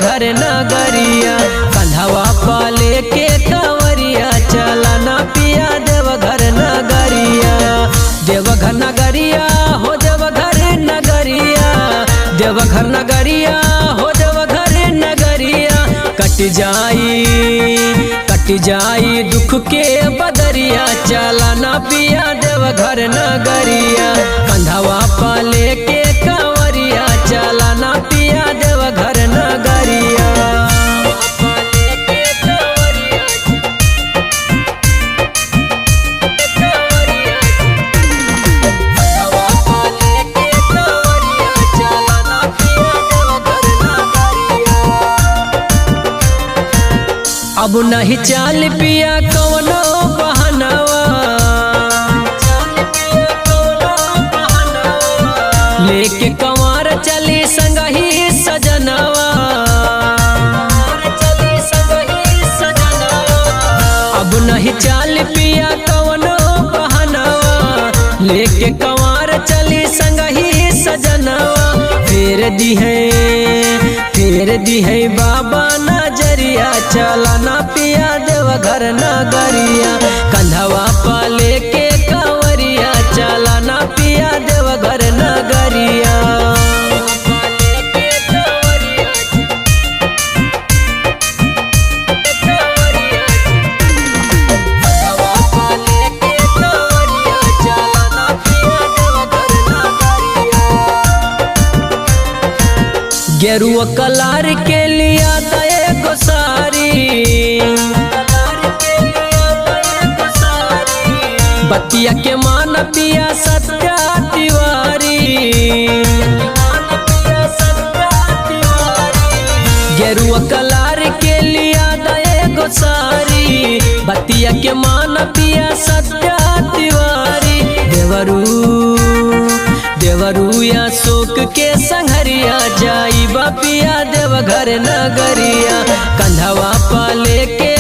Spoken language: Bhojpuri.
देवघर नगरिया, कंधवा पाले के कंवरिया चला ना पिया देवघर नगरिया। देवघर नगरिया हो देवघर नगरिया, देवघर नगरिया हो देवघर नगरिया। कट जाई दुख के बदरिया चला ना पिया देवघर नगरिया, कंधवा पाले के कंवरिया चला ना पिया देवघर नगरिया। अब नहीं चाल पिया कवनो बहनवा, लेके कंवर चली संगही सजनवा। अब नहीं चाल पिया कवनो बहनवा, लेके कंवर चली संगही सजनवा। फेर दी है बाबा नजरिया चला ना पिया देवघर नगरिया, कंधवा पाले के कंवरिया चला ना पिया देवघर नगरिया। गेरुआ कलार के लिया एगो सारी, बतिया के मान पिया सत्या तिवारी। गेरुआ कलार के लिया एगो सारी, बतिया के मान पिया सत्या तिवारी। देवरू या शोक के संघरिया जाई बपिया देवघर नगरिया, कंधवा पाले के